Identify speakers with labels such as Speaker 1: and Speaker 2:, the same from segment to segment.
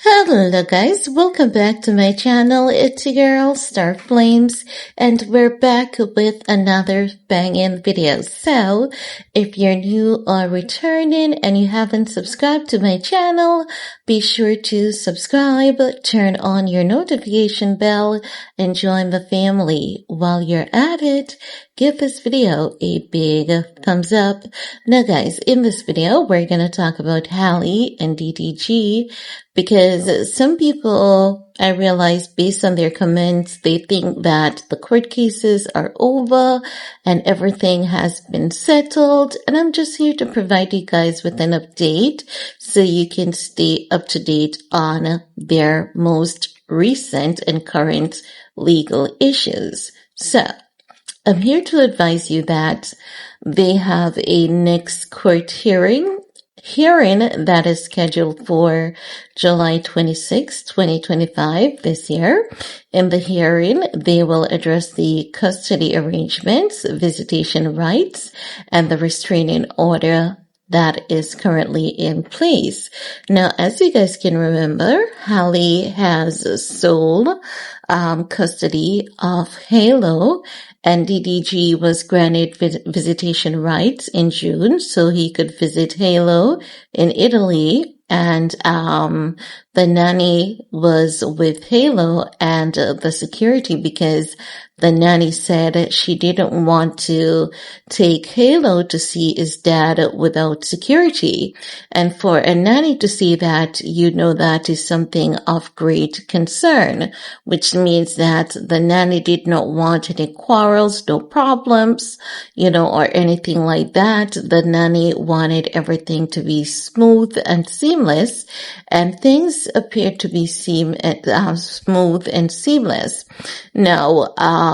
Speaker 1: Hello guys, welcome back to my channel. It's your girl Star Flames, and we're back with another banging video. So if you're new or returning and you haven't subscribed to my channel, be sure to subscribe, turn on your notification bell, and join the family. While you're at it, give this video a big thumbs up. Now guys, in this video, we're going to talk about Halle and DDG, because some people, I realize based on their comments, they think that the court cases are over and everything has been settled. And I'm just here to provide you guys with an update so you can stay up to date on their most recent and current legal issues. So I'm here to advise you that they have a next court hearing that is scheduled for July 26, 2025 this year. In the hearing, they will address the custody arrangements, visitation rights, and the restraining order that is currently in place. Now, as you guys can remember, Halle has sole custody of Halo, and DDG was granted visitation rights in June, so he could visit Halo in Italy. And the nanny was with Halo and the security, because the nanny said she didn't want to take Halo to see his dad without security. And for a nanny to see that, you know that is something of great concern, which means that the nanny did not want any quarrels, no problems, or anything like that. The nanny wanted everything to be smooth and seamless, and things appeared to be smooth and seamless. Now,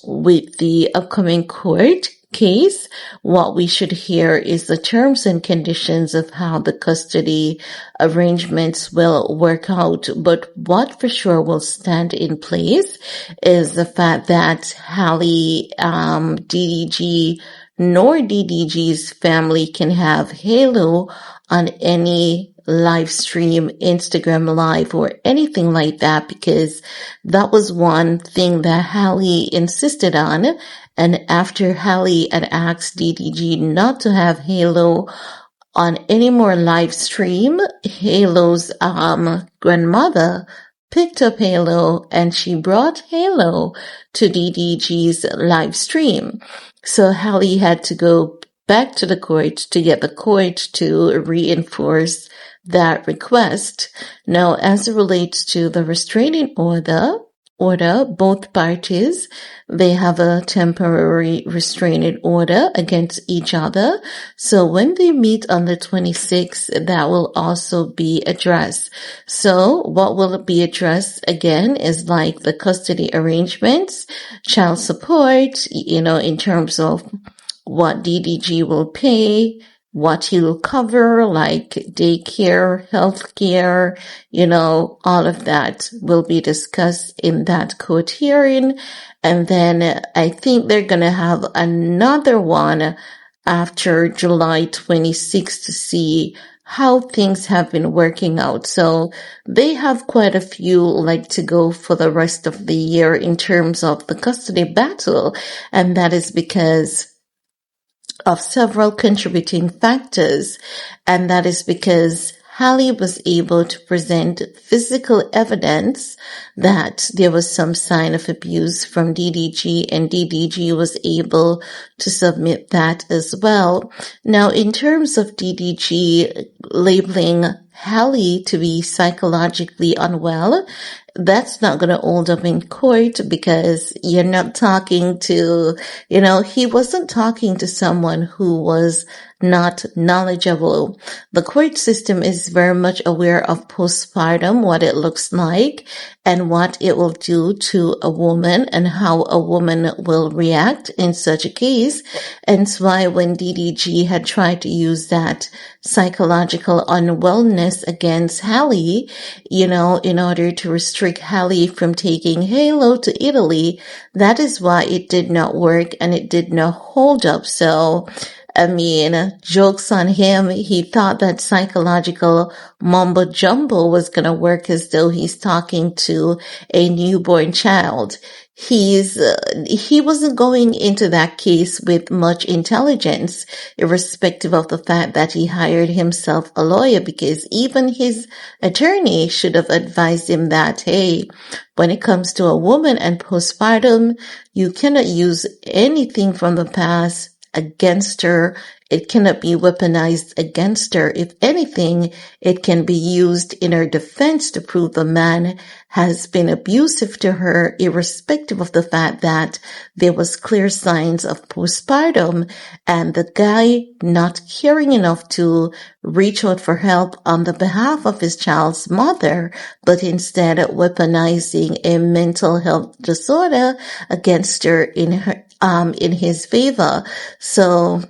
Speaker 1: with the upcoming court case, what we should hear is the terms and conditions of how the custody arrangements will work out. But what for sure will stand in place is the fact that Halle, DDG, nor DDG's family can have Halo on any live stream, Instagram live, or anything like that, because that was one thing that Halle insisted on. And after Halle had asked DDG not to have Halo on any more live stream, Halo's grandmother picked up Halo and she brought Halo to DDG's live stream. So Halle had to go back to the court to get the court to reinforce that request. Now, as it relates to the restraining order, both parties, they have a temporary restraining order against each other. So when they meet on the 26th, that will also be addressed. So what will be addressed again is like the custody arrangements, child support, in terms of what DDG will pay, what he'll cover, like daycare, healthcare, all of that will be discussed in that court hearing. And then I think they're going to have another one after July 26th to see how things have been working out. So they have quite a few to go for the rest of the year in terms of the custody battle. And that is because of several contributing factors, and that is because Halle was able to present physical evidence that there was some sign of abuse from DDG, and DDG was able to submit that as well. Now, in terms of DDG labeling Halle to be psychologically unwell, that's not going to hold up in court, because you're not talking to, he wasn't talking to someone who was not knowledgeable. The court system is very much aware of postpartum, what it looks like and what it will do to a woman and how a woman will react in such a case. And that's why when DDG had tried to use that psychological unwellness against Halle, in order to restrict Halle from taking Halo to Italy, that is why it did not work and it did not hold up. So jokes on him. He thought that psychological mumbo jumbo was going to work as though he's talking to a newborn child. He wasn't going into that case with much intelligence, irrespective of the fact that he hired himself a lawyer, because even his attorney should have advised him that, hey, when it comes to a woman and postpartum, you cannot use anything from the past against her. It cannot be weaponized against her. If anything, it can be used in her defense to prove the man has been abusive to her, irrespective of the fact that there was clear signs of postpartum and the guy not caring enough to reach out for help on the behalf of his child's mother, but instead weaponizing a mental health disorder against her in his favor. So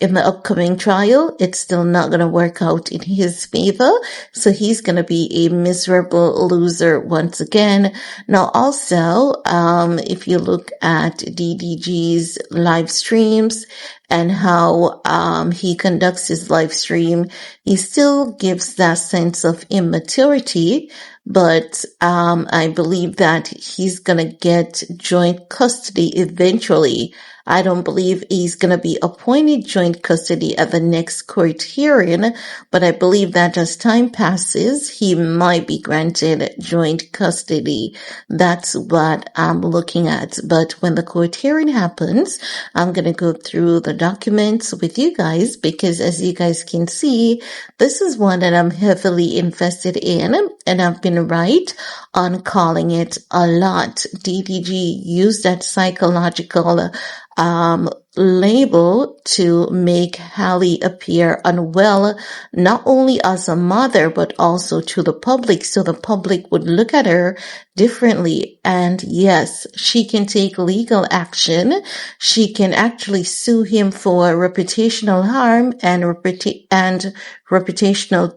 Speaker 1: in the upcoming trial, it's still not going to work out in his favor. So he's going to be a miserable loser once again. Now, also, if you look at DDG's live streams and how he conducts his live stream, he still gives that sense of immaturity. But I believe that he's going to get joint custody eventually. I don't believe he's going to be appointed joint custody at the next court hearing, but I believe that as time passes, he might be granted joint custody. That's what I'm looking at. But when the court hearing happens, I'm going to go through the documents with you guys, because as you guys can see, this is one that I'm heavily invested in, and I've been right on calling it a lot. DDG used that psychological label to make Halle appear unwell, not only as a mother, but also to the public, so the public would look at her differently. And yes, she can take legal action. She can actually sue him for reputational harm and reputational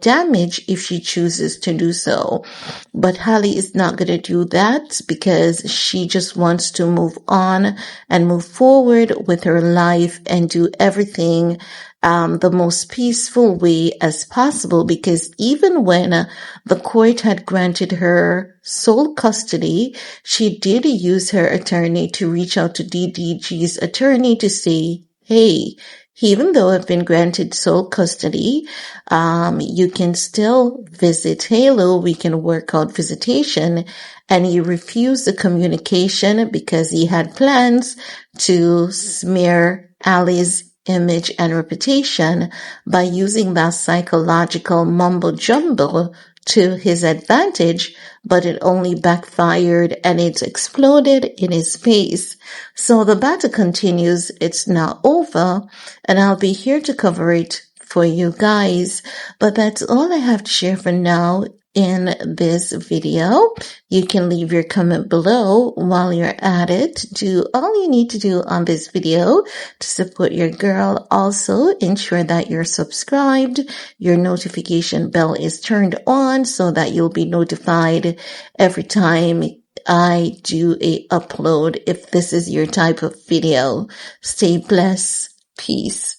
Speaker 1: damage if she chooses to do so. But Halle is not going to do that, because she just wants to move on and move forward with her life and do everything the most peaceful way as possible, because even when the court had granted her sole custody, she did use her attorney to reach out to DDG's attorney to say, hey, even though I've been granted sole custody, you can still visit Halo. We can work out visitation. And he refused the communication because he had plans to smear Halle's image and reputation by using that psychological mumbo jumbo to his advantage, but it only backfired and it exploded in his face. So the battle continues. It's not over, and I'll be here to cover it for you guys. But that's all I have to share for now in this video. You can leave your comment below. While you're at it, do all you need to do on this video to support your girl. Also, ensure that you're subscribed, your notification bell is turned on so that you'll be notified every time I do a upload if this is your type of video. Stay blessed. Peace.